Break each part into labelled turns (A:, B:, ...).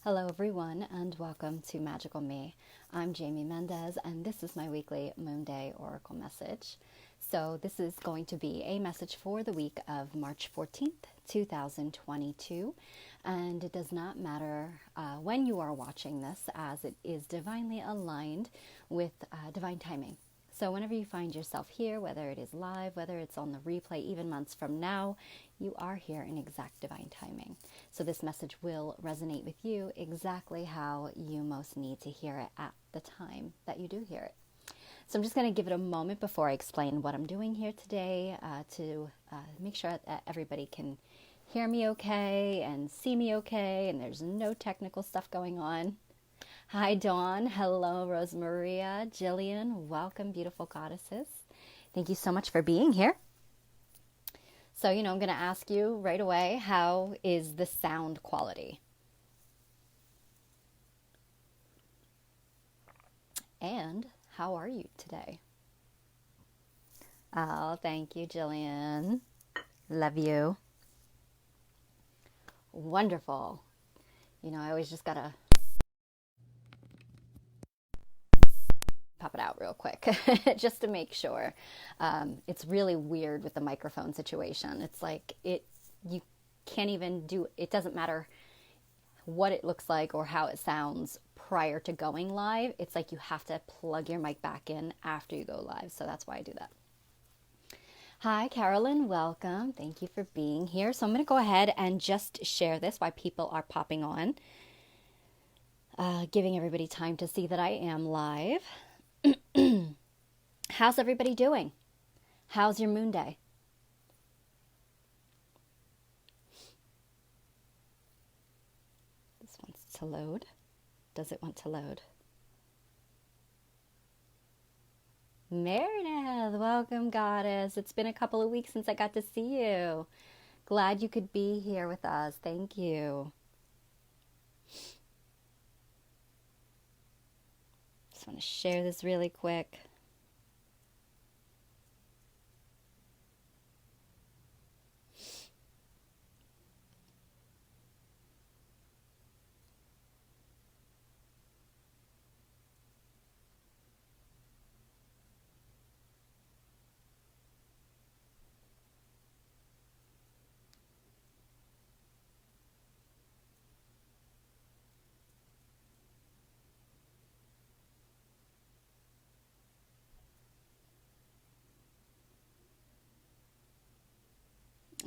A: Hello everyone and welcome to Magical Me. I'm Jamie Mendez and this is my weekly Moon Day Oracle message. So this is going to be a message for the week of March 14th, 2022. And it does not matter when you are watching this, as it is divinely aligned with divine timing. So whenever you find yourself here, whether it is live, whether it's on the replay, even months from now, you are here in exact divine timing. So this message will resonate with you exactly how you most need to hear it at the time that you do hear it. So I'm just going to give it a moment before I explain what I'm doing here today to make sure that everybody can hear me okay and see me okay and there's no technical stuff going on. Hi, Dawn. Hello, Rosemaria. Jillian. Welcome, beautiful goddesses. Thank you so much for being here. So, I'm going to ask you right away, how is the sound quality? And how are you today? Oh, thank you, Jillian. Love you. Wonderful. I always just got to pop it out real quick just to make sure. It's really weird with the microphone situation. It's like you can't even do it. Doesn't matter what it looks like or how it sounds prior to going live. It's like you have to plug your mic back in after you go live. So that's why I do that. Hi, Carolyn. Welcome. Thank you for being here. So I'm going to go ahead and just share this while people are popping on, giving everybody time to see that I am live. How's everybody doing? How's your moon day? This wants to load. Does it want to load? Meredith, welcome, goddess. It's been a couple of weeks since I got to see you. Glad you could be here with us. Thank you. Just want to share this really quick.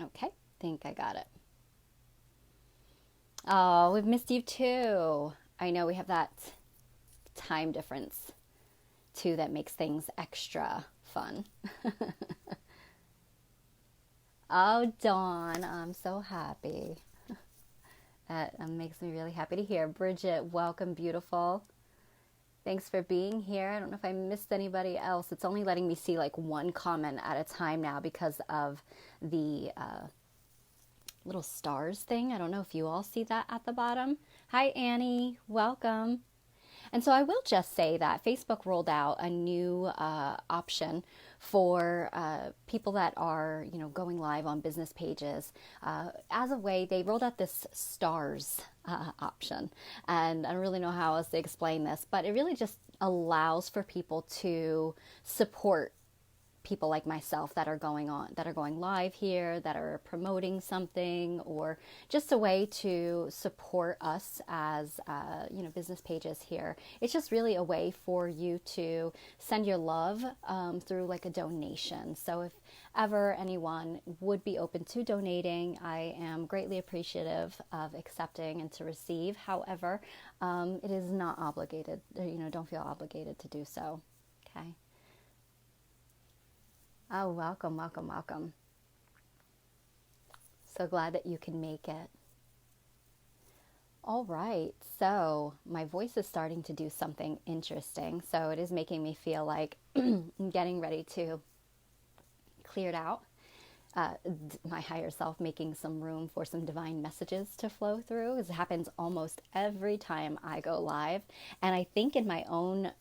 A: Okay, think I got it. Oh, we've missed you too. I know we have that time difference too that makes things extra fun. Oh, Dawn, I'm so happy. That makes me really happy to hear. Bridget, welcome, beautiful. Thanks for being here. I don't know if I missed anybody else. It's only letting me see like one comment at a time now because of the little stars thing. I don't know if you all see that at the bottom. Hi, Annie. Welcome. And so I will just say that Facebook rolled out a new option for people that are, going live on business pages. As a way, they rolled out this stars option. And I don't really know how else to explain this, but it really just allows for people to support people like myself that are going live here, that are promoting something, or just a way to support us as business pages here. It's just really a way for you to send your love through like a donation. So if ever anyone would be open to donating, I am greatly appreciative of accepting and to receive. However, it is not obligated. Don't feel obligated to do so. Okay. Oh, welcome, welcome, welcome. So glad that you can make it. All right, so my voice is starting to do something interesting. So it is making me feel like I'm getting ready to clear it out. My higher self making some room for some divine messages to flow through. It happens almost every time I go live. And I think in my own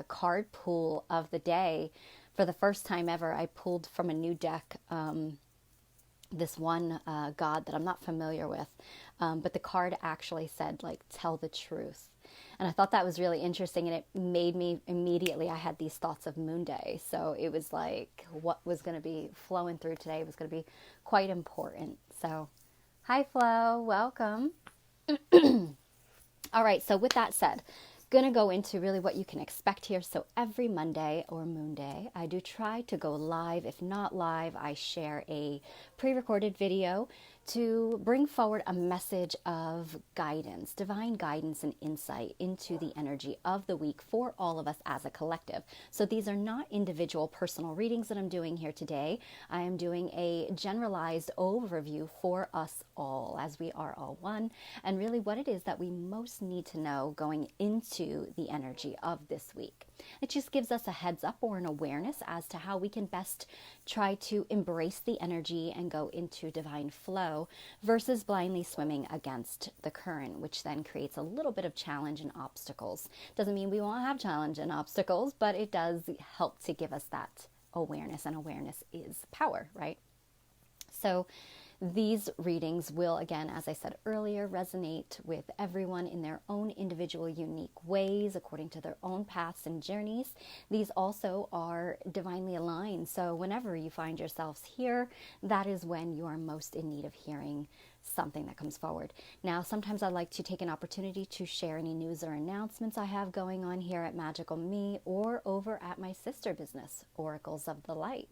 A: card pool of the day, for the first time ever, I pulled from a new deck this one god that I'm not familiar with, but the card actually said, like, tell the truth. And I thought that was really interesting, and it made me immediately, I had these thoughts of Moon Day. So it was like what was going to be flowing through today was going to be quite important. So, hi Flo, welcome. All right, so with that said, gonna go into really what you can expect here. So every Monday or Moon Day, I do try to go live. If not live, I share a pre-recorded video to bring forward a message of guidance, divine guidance and insight into the energy of the week for all of us as a collective. So these are not individual personal readings that I'm doing here today. I am doing a generalized overview for us all, as we are all one, and really what it is that we most need to know going into the energy of this week. It just gives us a heads up or an awareness as to how we can best try to embrace the energy and go into divine flow versus blindly swimming against the current, which then creates a little bit of challenge and obstacles. Doesn't mean we won't have challenge and obstacles, but it does help to give us that awareness, and awareness is power, right? So these readings will, again, as I said earlier, resonate with everyone in their own individual, unique ways, according to their own paths and journeys. These also are divinely aligned. So whenever you find yourselves here, that is when you are most in need of hearing something that comes forward. Now, sometimes I like to take an opportunity to share any news or announcements I have going on here at Magical Me or over at my sister business, Oracles of the Light.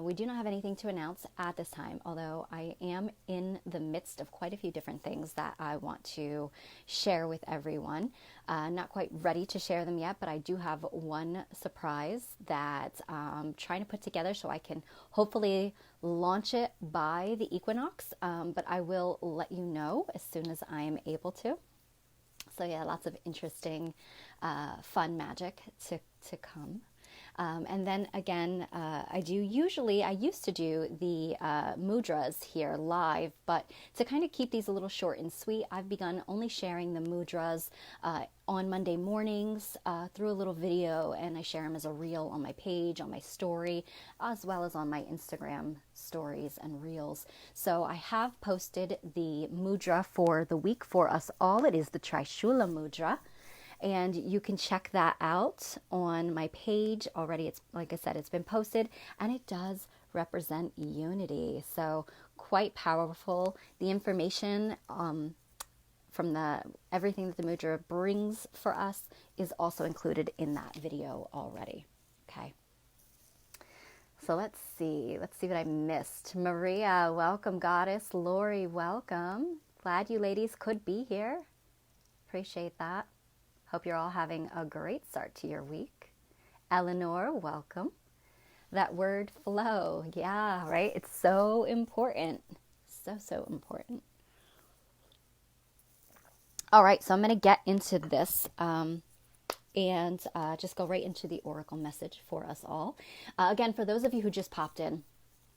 A: We do not have anything to announce at this time, although I am in the midst of quite a few different things that I want to share with everyone. Not quite ready to share them yet, but I do have one surprise that I'm trying to put together so I can hopefully launch it by the equinox, but I will let you know as soon as I am able to. So yeah, lots of interesting, fun magic to come. And then again, I used to do the mudras here live, but to kind of keep these a little short and sweet, I've begun only sharing the mudras on Monday mornings through a little video, and I share them as a reel on my page, on my story, as well as on my Instagram stories and reels. So I have posted the mudra for the week for us all. It is the Trishula mudra. And you can check that out on my page already. It's, like I said, it's been posted, and it does represent unity. So quite powerful. The information from everything that the mudra brings for us is also included in that video already. Okay. So let's see what I missed. Maria, welcome, goddess. Lori, welcome. Glad you ladies could be here. Appreciate that. Hope you're all having a great start to your week. Eleanor, welcome. That word flow, yeah, right? It's so important. So important. All right, so I'm going to get into this and just go right into the oracle message for us all. Again, for those of you who just popped in,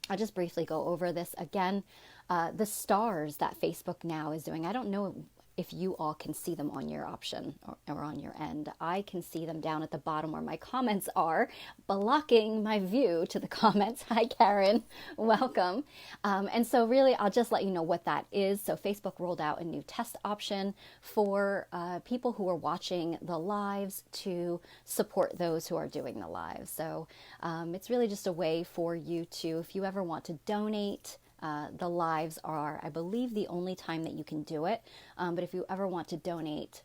A: I'll just briefly go over this again. The stars that Facebook now is doing, I don't know if you all can see them on your option or on your end. I can see them down at the bottom where my comments are, blocking my view to the comments. Hi, Karen. Welcome. And so really, I'll just let you know what that is. So Facebook rolled out a new test option for people who are watching the lives to support those who are doing the lives. So it's really just a way for you to, if you ever want to donate, the lives are, I believe, the only time that you can do it. But if you ever want to donate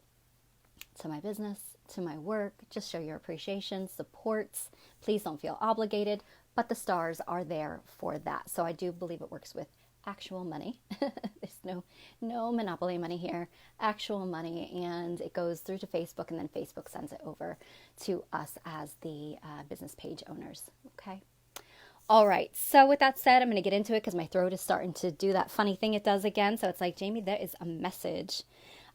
A: to my business, to my work, just show your appreciation, supports, please don't feel obligated. But the stars are there for that. So I do believe it works with actual money. There's no monopoly money here. Actual money, and it goes through to Facebook, and then Facebook sends it over to us as the business page owners. Okay. All right, so with that said, I'm going to get into it because my throat is starting to do that funny thing it does again. So it's like, Jamie, there is a message.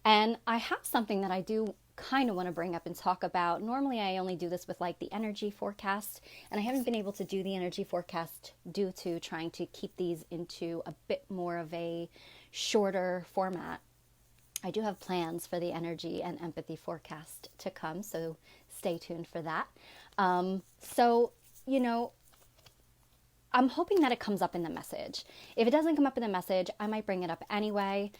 A: And I have something that I do kind of want to bring up and talk about. Normally, I only do this with like the energy forecast, and I haven't been able to do the energy forecast due to trying to keep these into a bit more of a shorter format. I do have plans for the energy and empathy forecast to come, so stay tuned for that. So, you know, I'm hoping that it comes up in the message. If it doesn't come up in the message, I might bring it up anyway,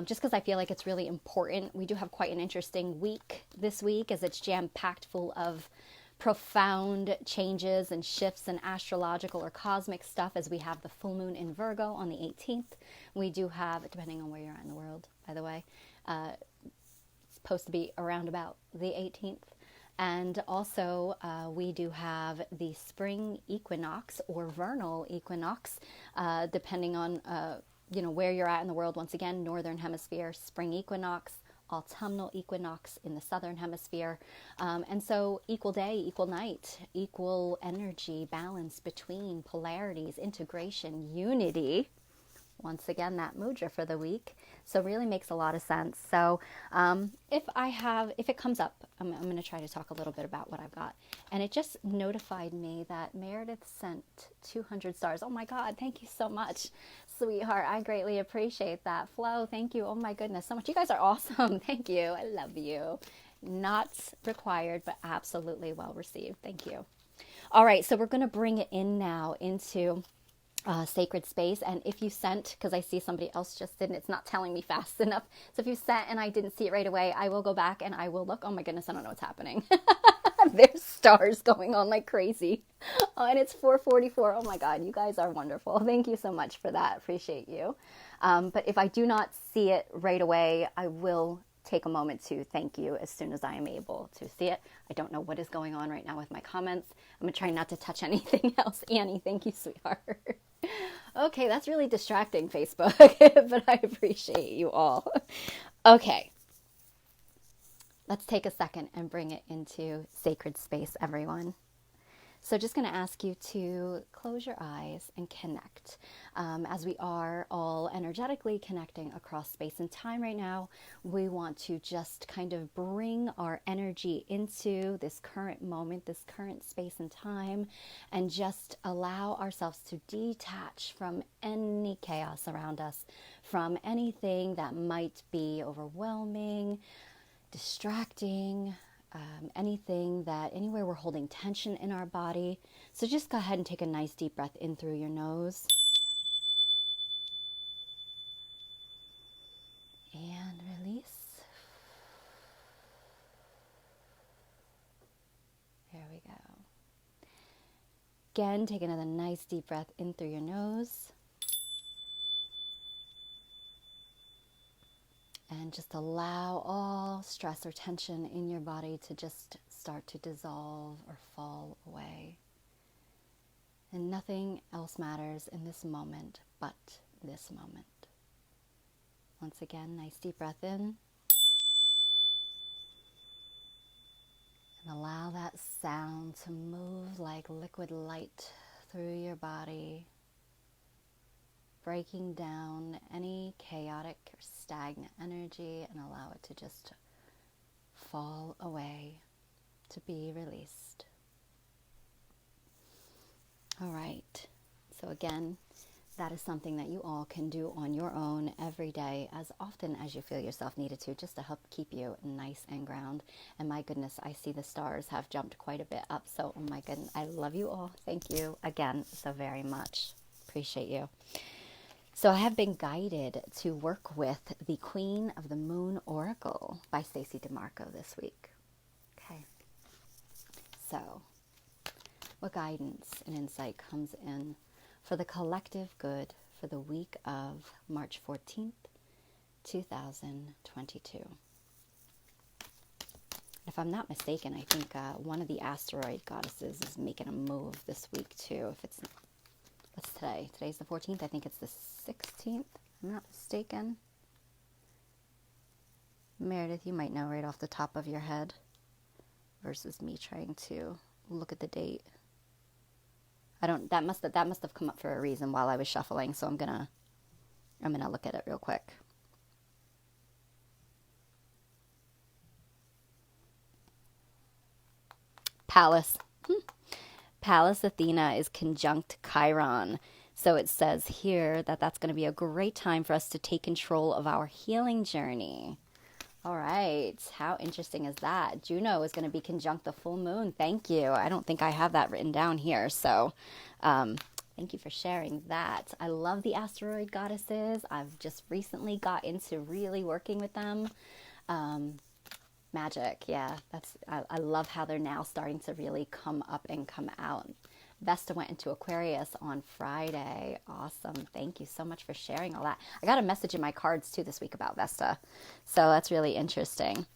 A: just because I feel like it's really important. We do have quite an interesting week this week, as it's jam-packed full of profound changes and shifts in astrological or cosmic stuff, as we have the full moon in Virgo on the 18th. We do have, depending on where you're at in the world, by the way, it's supposed to be around about the 18th. And also, we do have the spring equinox or vernal equinox, depending on, where you're at in the world. Once again, northern hemisphere, spring equinox, autumnal equinox in the southern hemisphere. And so equal day, equal night, equal energy, balance between polarities, integration, unity. Once again, that mudra for the week. So really makes a lot of sense. So if it comes up, I'm going to try to talk a little bit about what I've got. And it just notified me that Meredith sent 200 stars. Oh my God, thank you so much, sweetheart. I greatly appreciate that. Flo, thank you. Oh my goodness, so much. You guys are awesome. Thank you. I love you. Not required, but absolutely well received. Thank you. All right, so we're going to bring it in now into sacred space. And if you sent, because I see somebody else just did, and it's not telling me fast enough. So if you sent and I didn't see it right away, I will go back and I will look. Oh my goodness, I don't know what's happening. There's stars going on like crazy. Oh, and it's 4:44. Oh my God, you guys are wonderful. Thank you so much for that. Appreciate you. But if I do not see it right away, I will take a moment to thank you as soon as I am able to see it. I don't know what is going on right now with my comments. I'm going to try not to touch anything else. Annie, thank you, sweetheart. Okay, that's really distracting, Facebook, but I appreciate you all. Okay, let's take a second and bring it into sacred space, everyone. So just going to ask you to close your eyes and connect. As we are all energetically connecting across space and time right now, we want to just kind of bring our energy into this current moment, this current space and time, and just allow ourselves to detach from any chaos around us, from anything that might be overwhelming, distracting, anywhere we're holding tension in our body. So just go ahead and take a nice deep breath in through your nose. And release. There we go. Again, take another nice deep breath in through your nose. And just allow all stress or tension in your body to just start to dissolve or fall away. And nothing else matters in this moment but this moment. Once again, nice deep breath in. And allow that sound to move like liquid light through your body, breaking down any chaotic or stagnant energy, and allow it to just fall away, to be released. All right, so again, that is something that you all can do on your own every day, as often as you feel yourself needed to, just to help keep you nice and ground. And my goodness, I see the stars have jumped quite a bit up, so oh my goodness, I love you all. Thank you again so very much. Appreciate you. So I have been guided to work with the Queen of the Moon Oracle by Stacey DeMarco this week. Okay. So what guidance and insight comes in for the collective good for the week of March 14th, 2022? If I'm not mistaken, I think one of the asteroid goddesses is making a move this week too. If it's, what's today? Today's the 14th. I think it's the 16th. I'm not mistaken. Meredith, you might know right off the top of your head versus me trying to look at the date. That must have come up for a reason while I was shuffling, so I'm gonna look at it real quick. Pallas. Pallas Athena is conjunct Chiron. So it says here that that's going to be a great time for us to take control of our healing journey. All right. How interesting is that? Juno is going to be conjunct the full moon. Thank you. I don't think I have that written down here. So Thank you for sharing that. I love the asteroid goddesses. I've just recently got into really working with them. Magic, yeah, I love how they're now starting to really come up and come out. Vesta went into Aquarius on Friday. Awesome. Thank you so much for sharing all that. I got a message in my cards too this week about Vesta. So that's really interesting.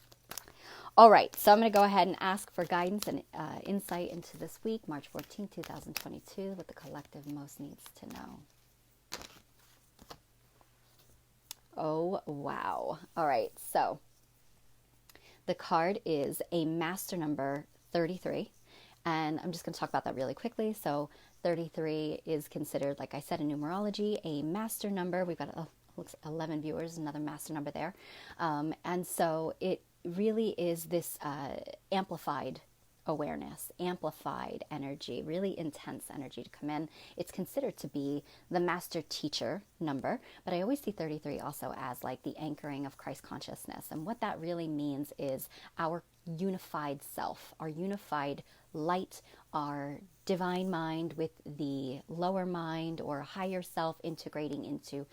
A: All right, so I'm going to go ahead and ask for guidance and insight into this week, March 14, 2022, what the collective most needs to know. Oh, wow. All right, so the card is a master number 33, and I'm just going to talk about that really quickly. So 33 is considered, like I said, in numerology, a master number. We've got looks 11 viewers, another master number there. And so it really is this amplified awareness, amplified energy, really intense energy to come in. It's considered to be the master teacher number, but I always see 33 also as like the anchoring of Christ consciousness. And what that really means is our unified self, our unified light, our divine mind with the lower mind or higher self integrating into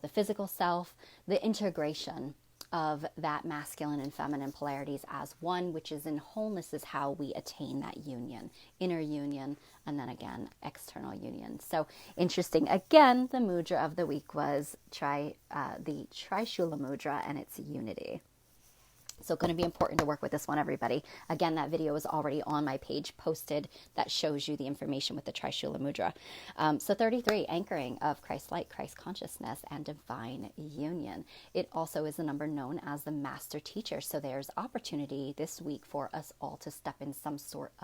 A: the physical self, the integration of that masculine and feminine polarities as one, which is in wholeness, is how we attain that union, inner union, and then again, external union. So interesting. Again, the mudra of the week was the Trishula mudra, and it's unity. So going to be important to work with this one, everybody. Again, that video is already on my page posted that shows you the information with the Trishula mudra. So 33, anchoring of Christ light, Christ consciousness, and divine union. It also is the number known as the master teacher. So there's opportunity this week for us all to step into some sort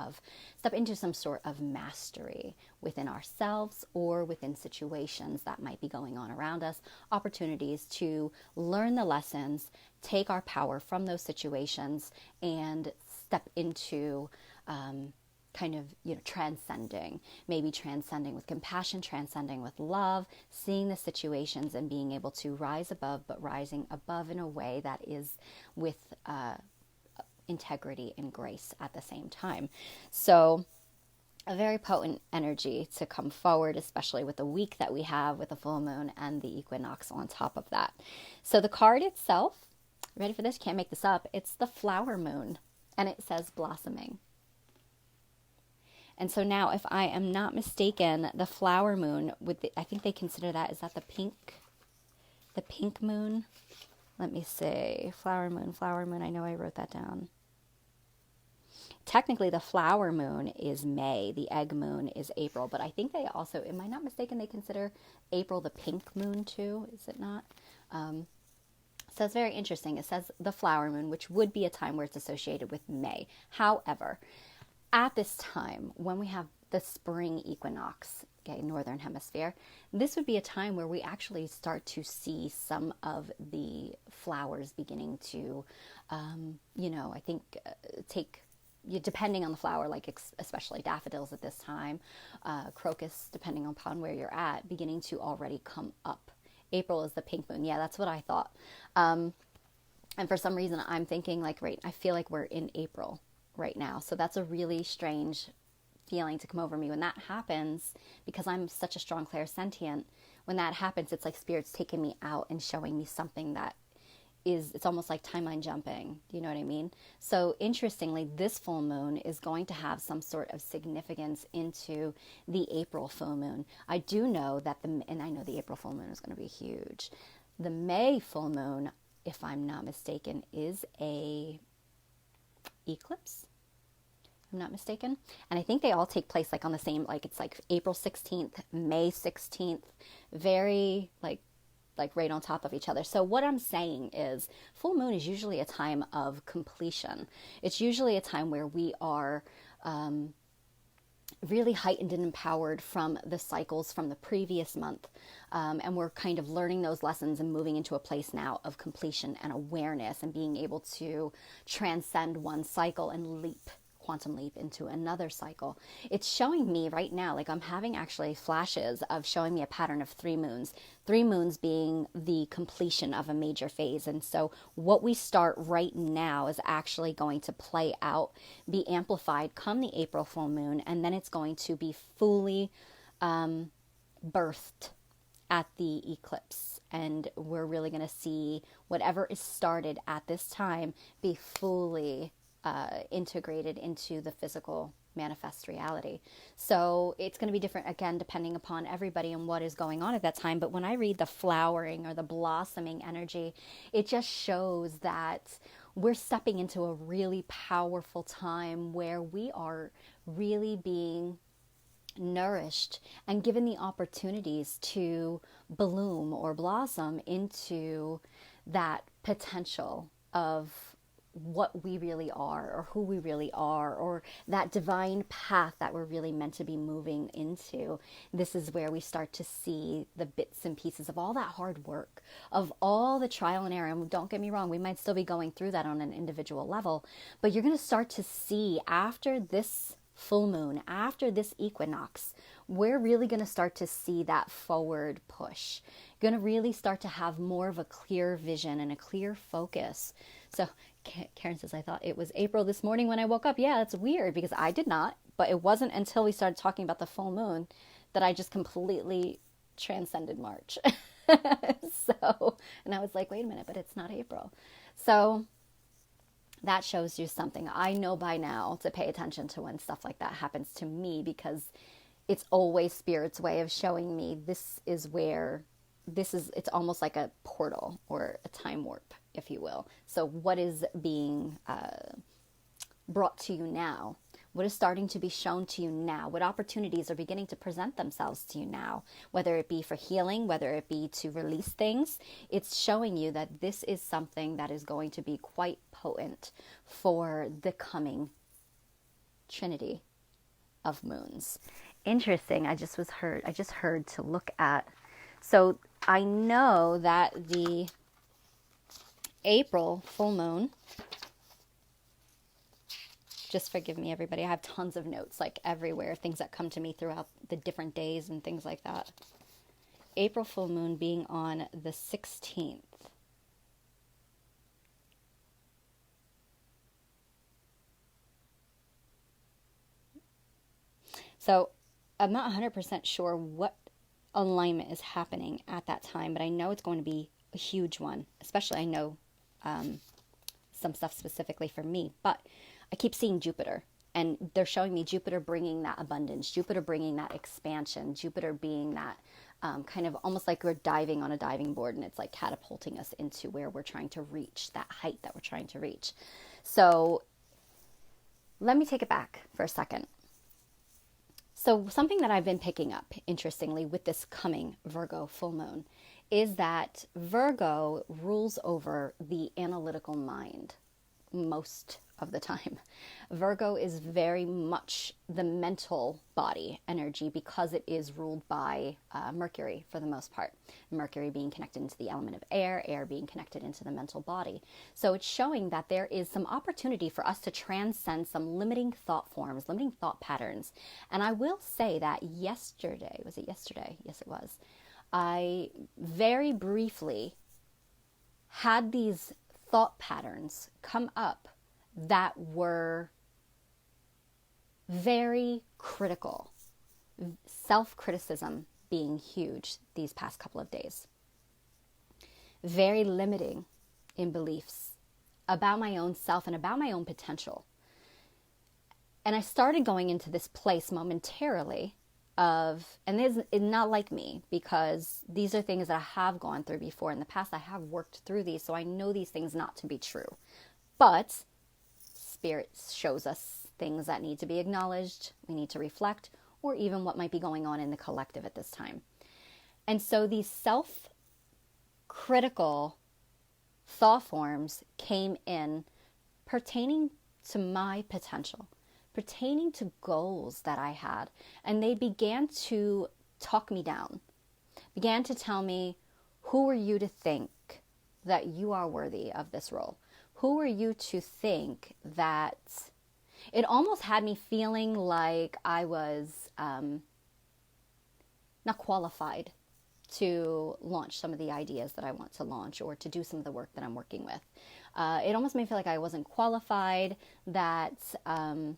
A: of mastery within ourselves or within situations that might be going on around us. Opportunities to learn the lessons, take our power from those situations, and step into transcending, maybe transcending with compassion, transcending with love, seeing the situations and being able to rise above, but rising above in a way that is with integrity and grace at the same time. So a very potent energy to come forward, especially with the week that we have with the full moon and the equinox on top of that. So the card itself, ready for this? Can't make this up. It's the flower moon, and it says blossoming. And so now, if I am not mistaken, the flower moon, I think they consider that, is that the pink moon? Let me see. Flower moon. I know I wrote that down. Technically, the flower moon is May. The egg moon is April. But I think they also, am I not mistaken, they consider April the pink moon too? Is it not? So it's very interesting. It says the flower moon, which would be a time where it's associated with May. However, at this time, when we have the spring equinox, okay, northern hemisphere, this would be a time where we actually start to see some of the flowers beginning to, I think, depending on the flower, like especially daffodils at this time, crocus, depending upon where you're at, beginning to already come up. April is the pink moon. Yeah, that's what I thought. And for some reason, I'm thinking I feel like we're in April right now. So that's a really strange feeling to come over me when that happens, because I'm such a strong clairsentient. When that happens, it's like Spirit's taking me out and showing me something that it's almost like timeline jumping. Do you know what I mean? So interestingly, this full moon is going to have some sort of significance into the April full moon. I do know that and I know the April full moon is going to be huge. The May full moon, if I'm not mistaken, is a eclipse. I'm not mistaken. And I think they all take place on the same, it's April 16th, May 16th, very right on top of each other. So what I'm saying is full moon is usually a time of completion. It's usually a time where we are really heightened and empowered from the cycles from the previous month. And we're kind of learning those lessons and moving into a place now of completion and awareness and being able to transcend one cycle and quantum leap into another cycle. It's showing me right now, I'm having actually flashes of showing me a pattern of 3 moons being the completion of a major phase. And so what we start right now is actually going to play out, be amplified come the April full moon, and then it's going to be fully birthed at the eclipse. And we're really going to see whatever is started at this time be fully integrated into the physical manifest reality. So it's going to be different again depending upon everybody and what is going on at that time. But when I read the flowering or the blossoming energy, it just shows that we're stepping into a really powerful time where we are really being nourished and given the opportunities to bloom or blossom into that potential of what we really are or who we really are, or that divine path that we're really meant to be moving into. This is where we start to see the bits and pieces of all that hard work, of all the trial and error. And don't get me wrong, we might still be going through that on an individual level, but you're going to start to see after this full moon, after this equinox, we're really going to start to see that forward push. Going to really start to have more of a clear vision and a clear focus. So Karen says, I thought it was April this morning when I woke up. Yeah, that's weird because I did not, but it wasn't until we started talking about the full moon that I just completely transcended March. And I was like, wait a minute, but it's not April. So that shows you something. I know by now to pay attention to when stuff like that happens to me, because it's always Spirit's way of showing me it's almost like a portal or a time warp, if you will. So what is being brought to you now? What is starting to be shown to you now? What opportunities are beginning to present themselves to you now? Whether it be for healing, whether it be to release things, it's showing you that this is something that is going to be quite potent for the coming trinity of moons. Interesting. I just heard to look at. So I know that the April full moon, just forgive me, everybody. I have tons of notes, like everywhere, things that come to me throughout the different days and things like that. April full moon being on the 16th. So I'm not 100% sure what alignment is happening at that time, but I know it's going to be a huge one. Especially I know some stuff specifically for me, but I keep seeing Jupiter, and they're showing me Jupiter bringing that abundance, Jupiter bringing that expansion, Jupiter being that kind of almost like we're diving on a diving board, and it's like catapulting us into where we're trying to reach, that height that we're trying to reach. So let me take it back for a second. So something that I've been picking up, interestingly, with this coming Virgo full moon is that Virgo rules over the analytical mind most of the time. Virgo is very much the mental body energy because it is ruled by Mercury for the most part. Mercury being connected into the element of air, air being connected into the mental body. So it's showing that there is some opportunity for us to transcend some limiting thought forms, limiting thought patterns. And I will say that yesterday? Yes, it was. I very briefly had these thought patterns come up that were very critical. Self-criticism being huge these past couple of days. Very limiting in beliefs about my own self and about my own potential. And I started going into this place momentarily of, and it's not like me, because these are things that I have gone through before. In the past, I have worked through these, so I know these things not to be true. But Spirit shows us things that need to be acknowledged, we need to reflect, or even what might be going on in the collective at this time. And so these self-critical thought forms came in pertaining to my potential, pertaining to goals that I had. And they began to talk me down, began to tell me, who are you to think that you are worthy of this role? Who are you to think that... It almost had me feeling like I was not qualified to launch some of the ideas that I want to launch, or to do some of the work that I'm working with. It almost made me feel like I wasn't qualified, that kind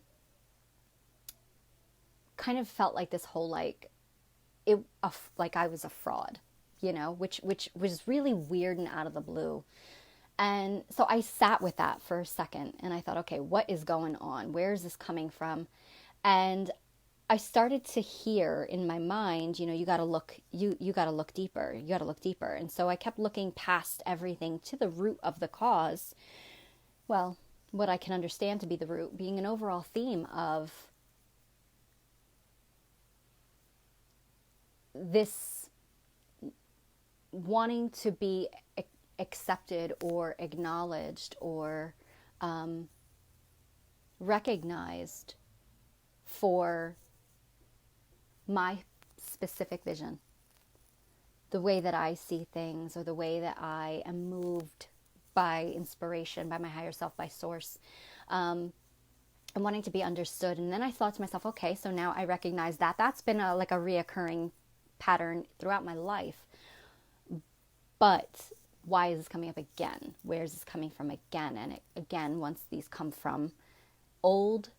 A: of felt like this whole like like I was a fraud, which was really weird and out of the blue. And so I sat with that for a second and I thought, okay, what is going on? Where is this coming from? And I started to hear in my mind, you got to look, you got to look deeper. You got to look deeper. And so I kept looking past everything to the root of the cause. Well, what I can understand to be the root being an overall theme of this wanting to be accepted or acknowledged or recognized for my specific vision, the way that I see things, or the way that I am moved by inspiration, by my higher self, by source, and wanting to be understood. And then I thought to myself, okay, so now I recognize that that's been like a reoccurring pattern throughout my life. But why is this coming up again? Where is this coming from again? And again, once these come from old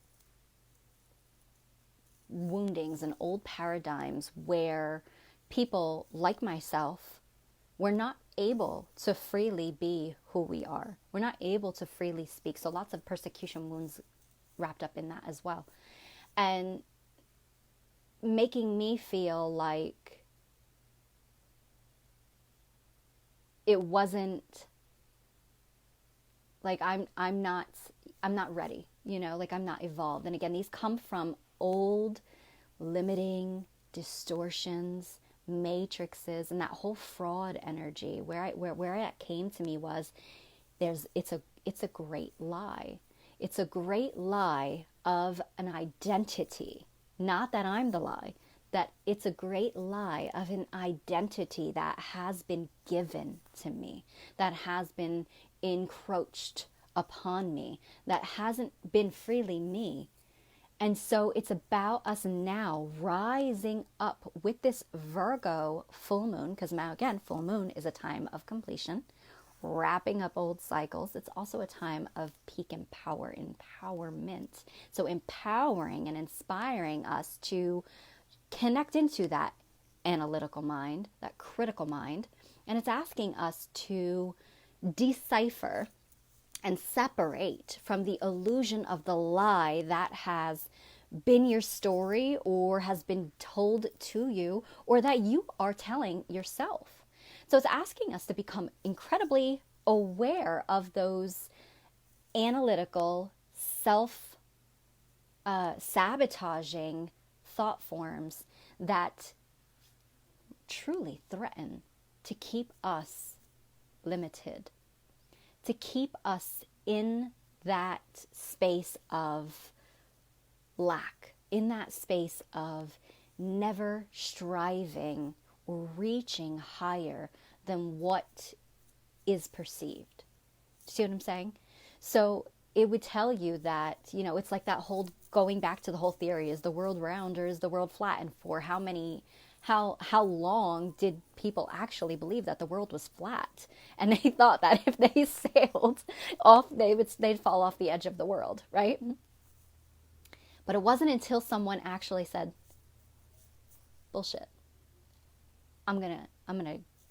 A: woundings and old paradigms where people like myself were not able to freely be who we are. We're not able to freely speak. So lots of persecution wounds wrapped up in that as well. And making me feel like it wasn't like I'm not ready, like I'm not evolved. And again, these come from old limiting distortions, matrices, and that whole fraud energy. Where it came to me was it's a great lie. It's a great lie of an identity. Not that I'm the lie, that it's a great lie of an identity that has been given to me, that has been encroached upon me, that hasn't been freely me. And so it's about us now rising up with this Virgo full moon, because now again, full moon is a time of completion, wrapping up old cycles. It's also a time of peak empowerment. So empowering and inspiring us to connect into that analytical mind, that critical mind. And it's asking us to decipher and separate from the illusion of the lie that has been your story or has been told to you or that you are telling yourself. So it's asking us to become incredibly aware of those analytical, self-sabotaging thought forms that truly threaten to keep us limited, to keep us in that space of lack, in that space of never striving or reaching higher than what is perceived. See what I'm saying? So it would tell you that, it's like that whole going back to the whole theory, is the world round or is the world flat? And for how long did people actually believe that the world was flat? And they thought that if they sailed off, they'd fall off the edge of the world, right? But it wasn't until someone actually said, bullshit, I'm gonna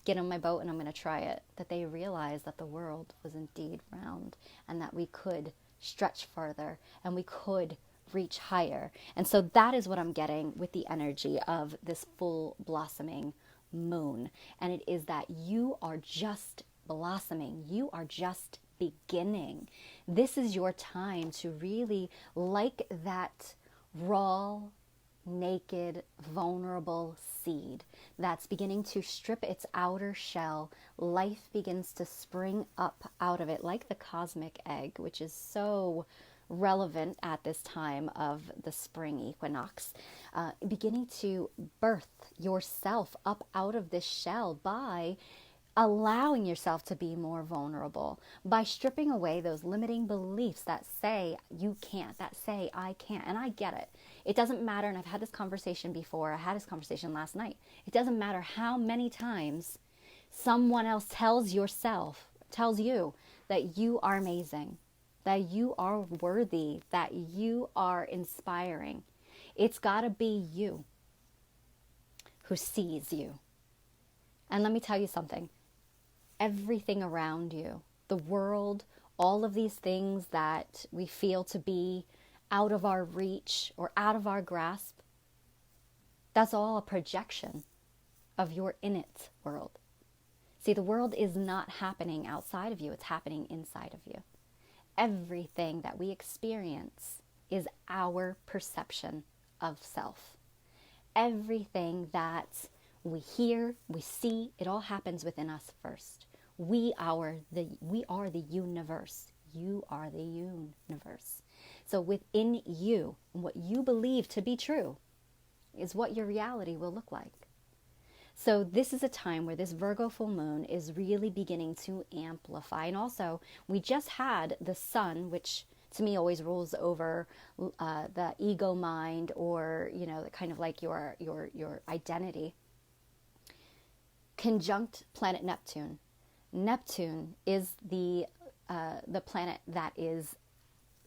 A: get on my boat and I'm gonna try it, that they realized that the world was indeed round and that we could stretch farther and we could reach higher. And so that is what I'm getting with the energy of this full blossoming moon. And it is that you are just blossoming. You are just beginning. This is your time to really, like that raw, naked, vulnerable seed that's beginning to strip its outer shell, life begins to spring up out of it like the cosmic egg, which is so relevant at this time of the spring equinox, beginning to birth yourself up out of this shell by allowing yourself to be more vulnerable, by stripping away those limiting beliefs that say you can't, that say I can't. And I get it. It doesn't matter. And I've had this conversation before. I had this conversation last night. It doesn't matter how many times someone else tells you that you are amazing, that you are worthy, that you are inspiring. It's got to be you who sees you. And let me tell you something. Everything around you, the world, all of these things that we feel to be out of our reach or out of our grasp, that's all a projection of your innate world. See, the world is not happening outside of you, it's happening inside of you. Everything that we experience is our perception of self. Everything that we hear, we see, it all happens within us first. We are the universe. You are the universe. So within you, what you believe to be true is what your reality will look like. So this is a time where this Virgo full moon is really beginning to amplify. And also, we just had the sun, which to me always rules over the ego mind, or, you know, kind of like your identity, conjunct planet Neptune. Neptune is the planet that is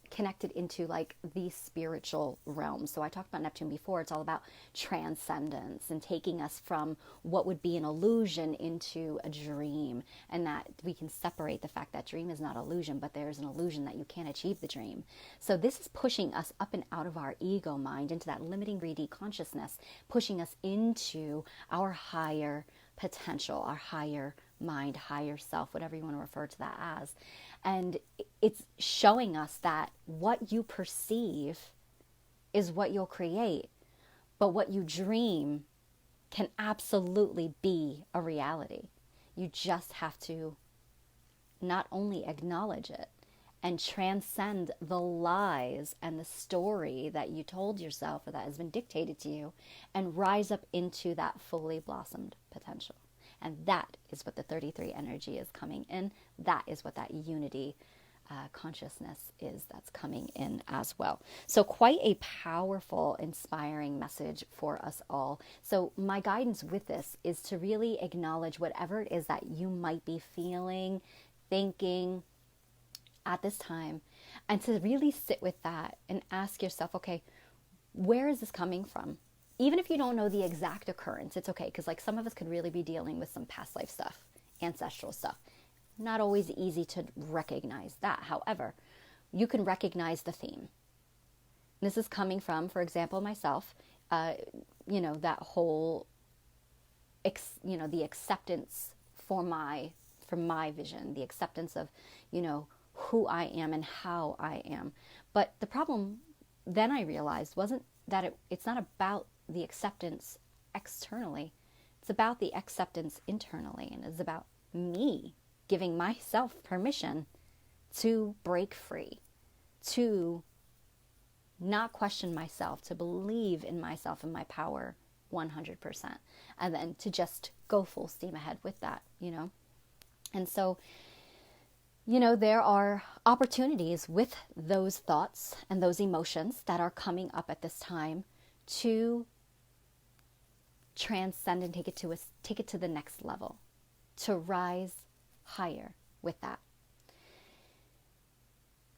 A: connected into like the spiritual realm. So I talked about Neptune before. It's all about transcendence and taking us from what would be an illusion into a dream, and that we can separate the fact that dream is not illusion, but there's an illusion that you can't achieve the dream. So this is pushing us up and out of our ego mind into that limiting 3D consciousness, pushing us into our higher potential, our higher mind, higher self, whatever you want to refer to that as. And it's showing us that what you perceive is what you'll create, but what you dream can absolutely be a reality. You just have to not only acknowledge it and transcend the lies and the story that you told yourself or that has been dictated to you, and rise up into that fully blossomed potential. And that is what the 33 energy is coming in. That is what that unity consciousness is that's coming in as well. So quite a powerful, inspiring message for us all. So my guidance with this is to really acknowledge whatever it is that you might be feeling, thinking at this time, and to really sit with that and ask yourself, okay, where is this coming from? Even if you don't know the exact occurrence, it's okay, because like some of us could really be dealing with some past life stuff, ancestral stuff. Not always easy to recognize that. However, you can recognize the theme. This is coming from, for example, myself, that whole, the acceptance for my vision, the acceptance of, who I am and how I am. But the problem then I realized wasn't that it's not about the acceptance externally. It's about the acceptance internally, and it's about me giving myself permission to break free, to not question myself, to believe in myself and my power 100%, and then to just go full steam ahead with that, And so, there are opportunities with those thoughts and those emotions that are coming up at this time to transcend and take it to the next level, to rise higher with that.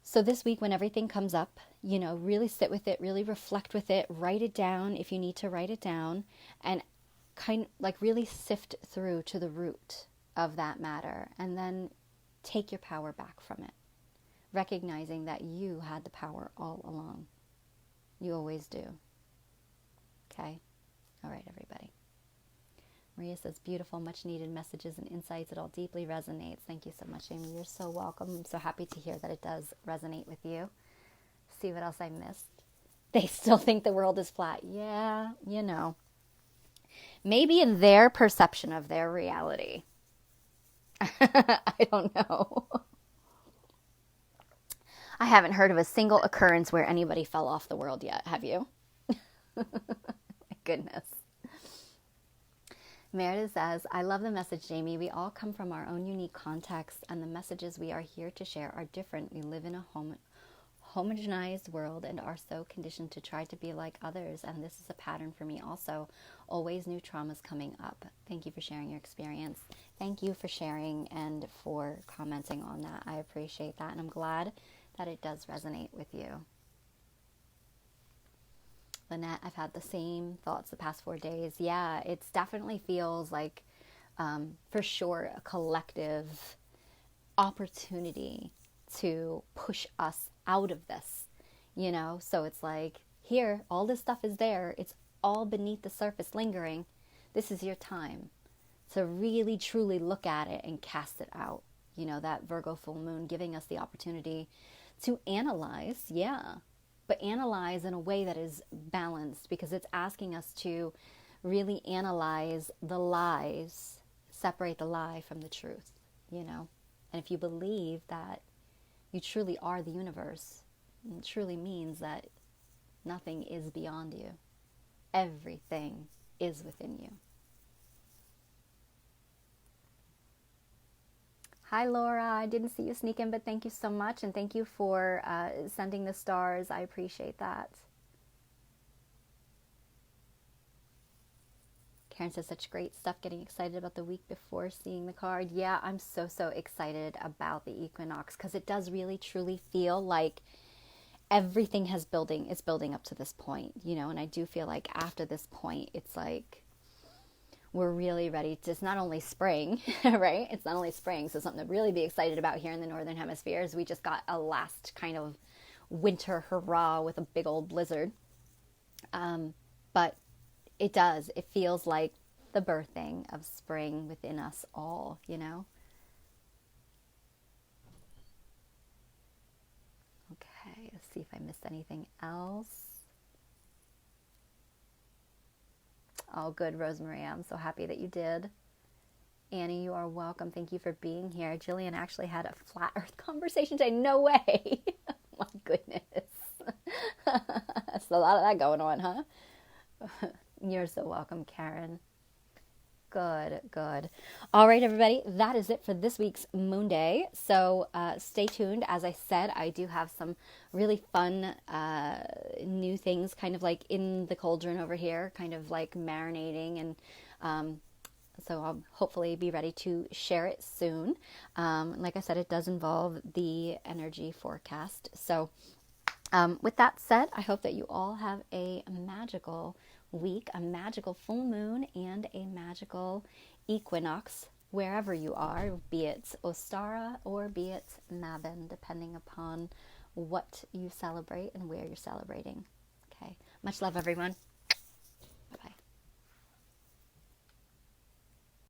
A: So this week, when everything comes up, really sit with it, really reflect with it, write it down if you need to write it down, and really sift through to the root of that matter, and then take your power back from it, recognizing that you had the power all along. You always do. Okay? All right, everybody. Maria says, beautiful, much needed messages and insights. It all deeply resonates. Thank you so much, Amy. You're so welcome. I'm so happy to hear that it does resonate with you. See what else I missed? They still think the world is flat. Yeah, Maybe in their perception of their reality. I don't know. I haven't heard of a single occurrence where anybody fell off the world yet. Have you? My goodness. Meredith says, I love the message, Jamie. We all come from our own unique context, and the messages we are here to share are different. We live in a homogenized world and are so conditioned to try to be like others, and this is a pattern for me also. Always new traumas coming up. Thank you for sharing your experience. Thank you for sharing and for commenting on that. I appreciate that, and I'm glad that it does resonate with you. Lynette, I've had the same thoughts the past 4 days. Yeah, it definitely feels like, for sure, a collective opportunity to push us out of this, you know? So it's like, here, all this stuff is there. It's all beneath the surface lingering. This is your time to really, truly look at it and cast it out. You know, that Virgo full moon giving us the opportunity to analyze, yeah, but analyze in a way that is balanced, because it's asking us to really analyze the lies, separate the lie from the truth, you know? And if you believe that you truly are the universe, it truly means that nothing is beyond you. Everything is within you. Hi, Laura. I didn't see you sneak in, but thank you so much. And thank you for sending the stars. I appreciate that. Karen says, such great stuff, getting excited about the week before seeing the card. Yeah, I'm so excited about the equinox, because it does really, truly feel like everything is building up to this point, you know, and I do feel like after this point, it's like we're really ready to, it's not only spring, right? It's not only spring, so something to really be excited about here in the Northern Hemisphere is we just got a last kind of winter hurrah with a big old blizzard. But it feels like the birthing of spring within us all, you know? Okay, let's see if I missed anything else. Oh, good, Rosemary. I'm so happy that you did. Annie, you are welcome. Thank you for being here. Jillian actually had a flat earth conversation today. No way. My goodness. That's a lot of that going on, huh? You're so welcome, Karen. Good. All right, everybody, that is it for this week's Moon Day. So stay tuned. As I said, I do have some really fun new things kind of like in the cauldron over here, kind of like marinating. And so I'll hopefully be ready to share it soon. Like I said, it does involve the energy forecast. So with that said, I hope that you all have a magical week, a magical full moon, and a magical equinox wherever you are, be it Ostara or be it Mabon, depending upon what you celebrate and where you're celebrating. Okay, much love, everyone.